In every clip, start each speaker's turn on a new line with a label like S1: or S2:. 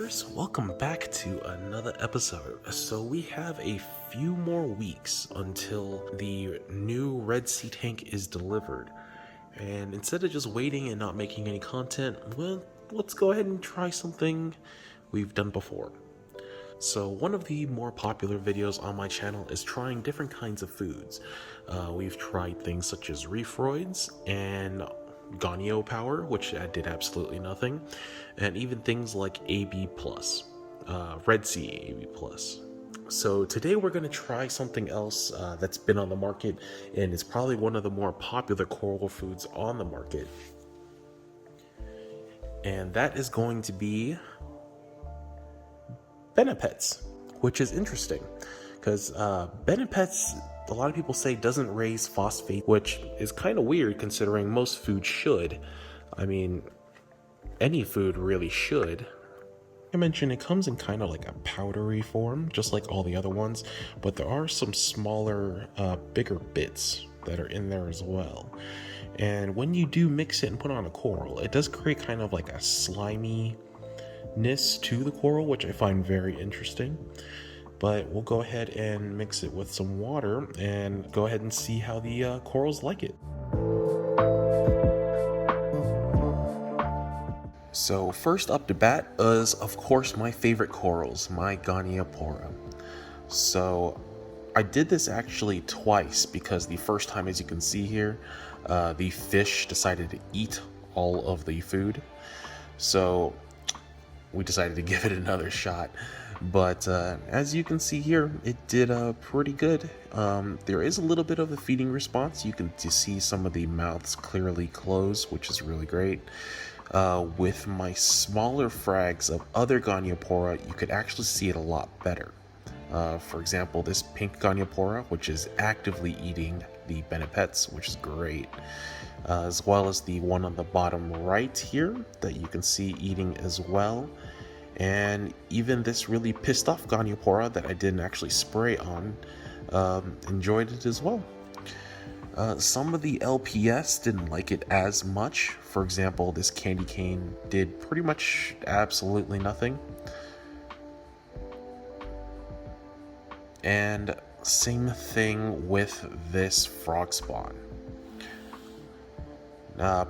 S1: viewers, welcome back to another episode. So we have a few more weeks until the new Red Sea tank is delivered. And instead of just waiting and not making any content, well, let's go ahead and try something we've done before. So one of the more popular videos on my channel is trying different kinds of foods. We've tried things such as Reefroids and Gonio Power, which I did absolutely nothing, and even things like AB+, Red Sea AB+. So today we're going to try something else that's been on the market, and it's probably one of the more popular coral foods on the market. And that is going to be Benepets, which is interesting because Benepets, a lot of people say, doesn't raise phosphate, which is kind of weird considering most food should. I mean, any food really should. I mentioned it comes in kind of like a powdery form, just like all the other ones, but there are some smaller, bigger bits that are in there as well. And when you do mix it and put on a coral, it does create kind of like a sliminess to the coral, which I find very interesting. But we'll go ahead and mix it with some water and go ahead and see how the corals like it. So first up to bat is, of course, my favorite corals, my Goniopora. So I did this actually twice because the first time, as you can see here, the fish decided to eat all of the food. So we decided to give it another shot. But as you can see here, it did pretty good. There is a little bit of a feeding response. You can see some of the mouths clearly closed, which is really great. With my smaller frags of other Goniopora, you could actually see it a lot better. For example, this pink Goniopora, which is actively eating the Benepets, which is great. As well as the one on the bottom right here that you can see eating as well. And even this really pissed off Goniopora that I didn't actually spray on enjoyed it as well. Some of the LPS didn't like it as much. For example, this candy cane did pretty much absolutely nothing. And same thing with this frog spawn.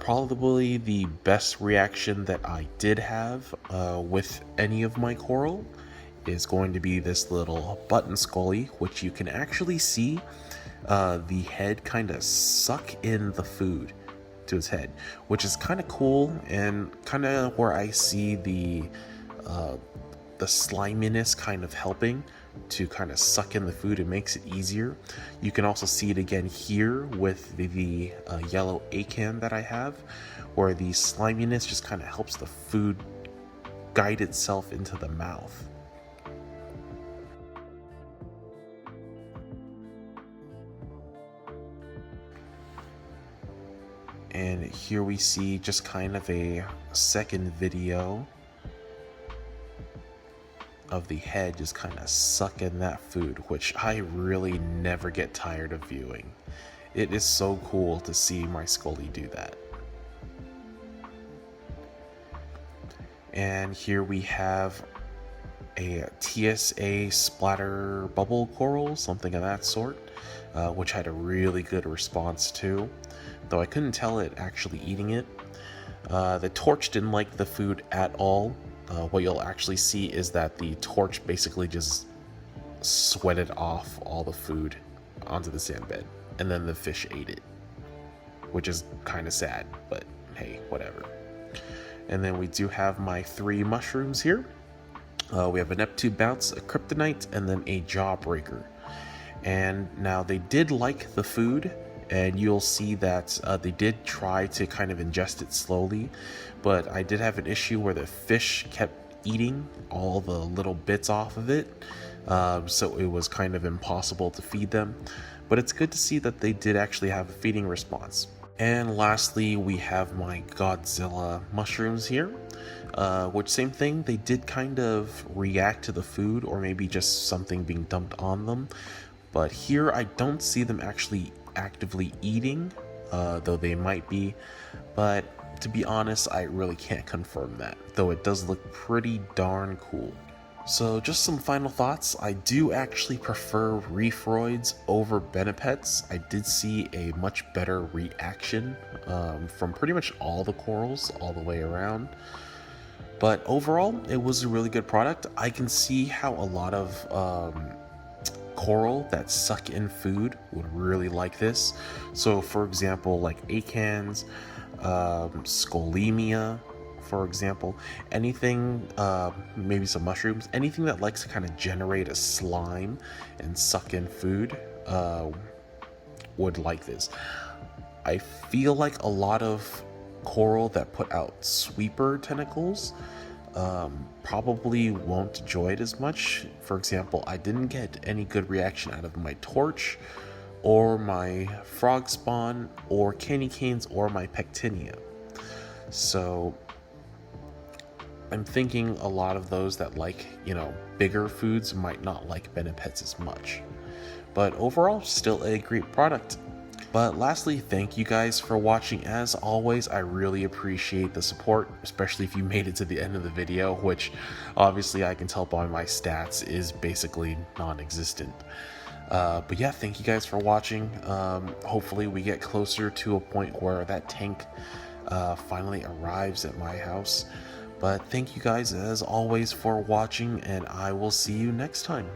S1: Probably the best reaction that I did have with any of my coral is going to be this little button scully, which you can actually see the head kind of suck in the food to its head, which is kind of cool and kind of where I see the sliminess kind of helping to kind of suck in the food. It makes it easier. You can also see it again here with the yellow acan that I have, where the sliminess just kind of helps the food guide itself into the mouth. And here we see just kind of a second video of the head just kind of sucking that food, which I really never get tired of viewing. It is so cool to see my Scully do that. And here we have a TSA splatter bubble coral, something of that sort, which had a really good response too, though I couldn't tell it actually eating it. The torch didn't like the food at all. What you'll actually see is that the torch basically just sweated off all the food onto the sand bed, and then the fish ate it, which is kind of sad, but hey, whatever. And then we do have my 3 mushrooms here. We have a Neptune Bounce, a Kryptonite, and then a Jawbreaker. And now they did like the food, and you'll see that they did try to kind of ingest it slowly, but I did have an issue where the fish kept eating all the little bits off of it, so it was kind of impossible to feed them. But it's good to see that they did actually have a feeding response. And lastly, we have my Godzilla mushrooms here, which same thing, they did kind of react to the food, or maybe just something being dumped on them. But here I don't see them actually actively eating, though they might be. But to be honest, I really can't confirm that, though it does look pretty darn cool. So just some final thoughts. I do actually prefer Reefroids over Benepets. I did see a much better reaction from pretty much all the corals all the way around. But overall, it was a really good product. I can see how a lot of coral that suck in food would really like this. So for example, like acans, scolemia, for example, anything, maybe some mushrooms, anything that likes to kind of generate a slime and suck in food would like this. I feel like a lot of coral that put out sweeper tentacles probably won't enjoy it as much. For example, I didn't get any good reaction out of my torch or my frog spawn or candy canes or my pectinia. So I'm thinking a lot of those that like, bigger foods might not like Benepets as much. But overall, still a great product. But lastly, thank you guys for watching. As always, I really appreciate the support, especially if you made it to the end of the video, which obviously I can tell by my stats is basically non-existent. But yeah, thank you guys for watching. Hopefully we get closer to a point where that tank finally arrives at my house. But thank you guys as always for watching, and I will see you next time.